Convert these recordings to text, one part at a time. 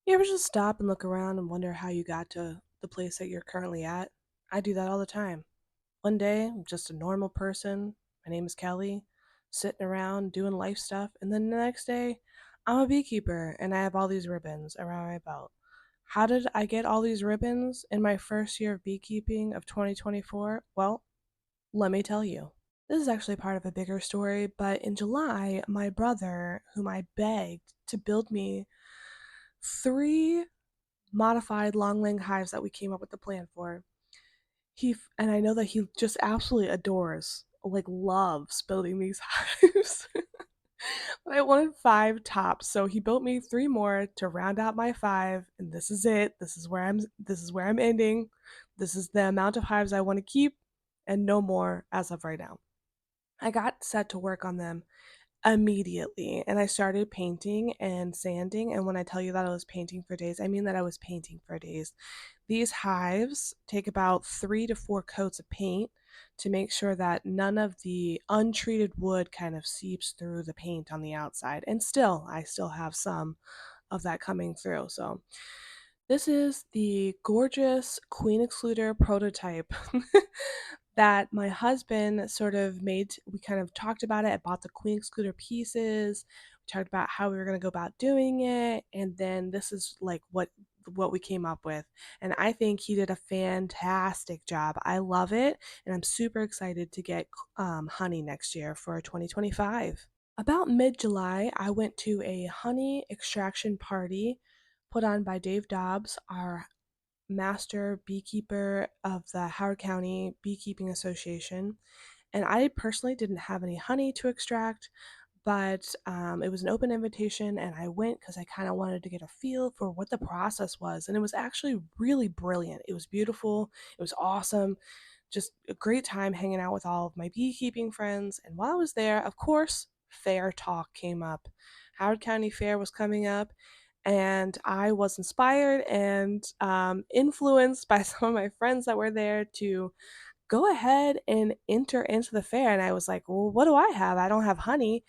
You ever just stop and look around and wonder how you got to the place that you're currently at? I do that all the time. One day, I'm just a normal person. My name is Kelly, sitting around doing life stuff. And then the next day, I'm a beekeeper and I have all these ribbons around my belt. How did I get all these ribbons in my first year of beekeeping of 2024? Well, let me tell you. This is actually part of a bigger story, but in July, my brother, whom I begged to build me three modified long leg hives that we came up with the plan for. And I know that he just absolutely adores, like loves building these hives. But I wanted five tops, so he built me three more to round out my five, and this is it. This is where I'm ending. This is the amount of hives I want to keep, and no more as of right now. I got set to work on them immediately, and I started painting and sanding. And when I tell you that I was painting for days, I mean that I was painting for days. These hives take about 3 to 4 coats of paint to make sure that none of the untreated wood kind of seeps through the paint on the outside. And still, I still have some of that coming through. So this is the gorgeous Queen Excluder prototype that my husband sort of made. We kind of talked about it. I bought the Queen Excluder pieces. We talked about how we were going to go about doing it, and then this is like what we came up with. And I think he did a fantastic job. I love it, and I'm super excited to get honey next year for 2025. About mid July, I went to a honey extraction party put on by Dave Dobbs, our master beekeeper of the Howard County Beekeeping Association. And I personally didn't have any honey to extract, but it was an open invitation, and I went because I kind of wanted to get a feel for what the process was. And it was actually really brilliant. It was beautiful, it was awesome. Just a great time hanging out with all of my beekeeping friends. And while I was there, of course, fair talk came up. Howard County Fair was coming up, and I was inspired and influenced by some of my friends that were there to go ahead and enter into the fair. And I was like, well, what do I have? I don't have honey.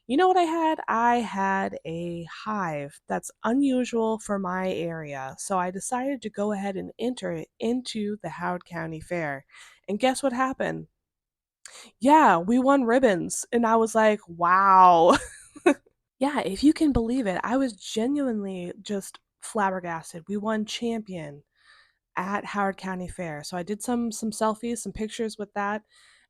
You know what I had? I had a hive that's unusual for my area. So I decided to go ahead and enter it into the Howard County Fair. And guess what happened? Yeah, we won ribbons. And I was like, wow. Yeah, if you can believe it, I was genuinely just flabbergasted. We won champion at Howard County Fair. So I did some selfies, some pictures with that.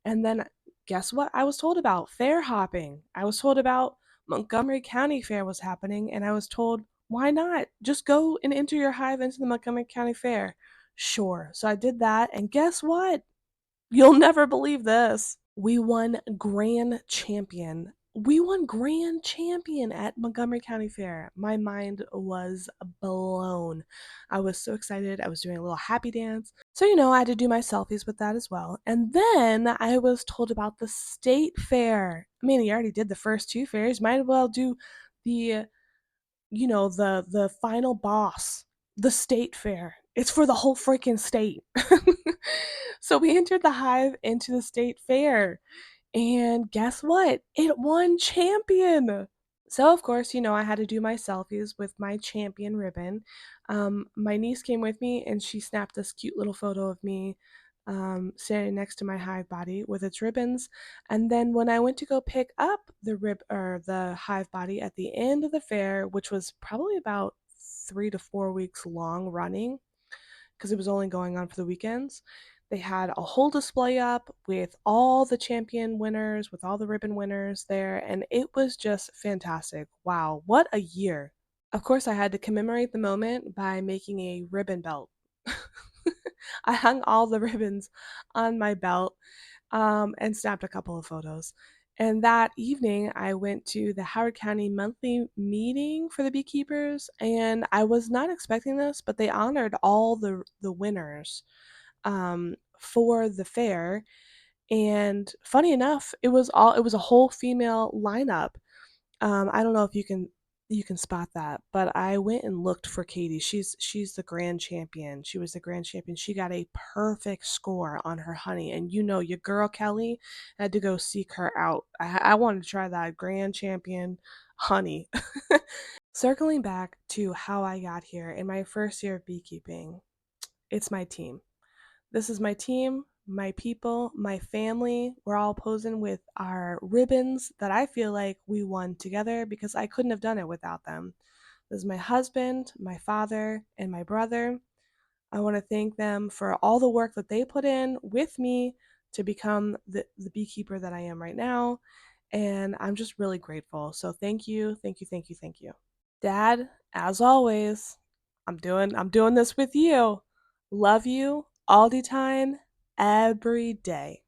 And then guess what I was told about? Fair hopping. I was told about Montgomery County Fair was happening, and I was told, why not? Just go and enter your hive into the Montgomery County Fair. Sure. So I did that, and guess what? You'll never believe this. We won grand champion. We won grand champion at Montgomery County Fair. My mind was blown. I was so excited. I was doing a little happy dance. So, I had to do my selfies with that as well. And then I was told about the state fair. I mean, you already did the first two fairs. Might as well do the the final boss, the state fair. It's for the whole freaking state. So we entered the hive into the state fair, and guess what? It won champion. So of course, I had to do my selfies with my champion ribbon. My niece came with me, and she snapped this cute little photo of me standing next to my hive body with its ribbons. And then when I went to go pick up the hive body at the end of the fair, which was probably about 3 to 4 weeks long running, because it was only going on for the weekends. They had a whole display up with all the champion winners, with all the ribbon winners there, and it was just fantastic. Wow, what a year! Of course, I had to commemorate the moment by making a ribbon belt. I hung all the ribbons on my belt and snapped a couple of photos. And that evening, I went to the Howard County monthly meeting for the beekeepers, and I was not expecting this, but they honored all the winners for the fair. And funny enough, it was a whole female lineup. I don't know if you can spot that, but I went and looked for Katie. She's the grand champion. She was the grand champion. She got a perfect score on her honey, and your girl Kelly had to go seek her out. I wanted to try that grand champion honey. Circling back to how I got here in my first year of beekeeping, it's my team. This is my team, my people, my family. We're all posing with our ribbons that I feel like we won together because I couldn't have done it without them. This is my husband, my father, and my brother. I want to thank them for all the work that they put in with me to become the beekeeper that I am right now. And I'm just really grateful. So thank you, thank you, thank you, thank you. Dad, as always, I'm doing this with you. Love you all the time, every day.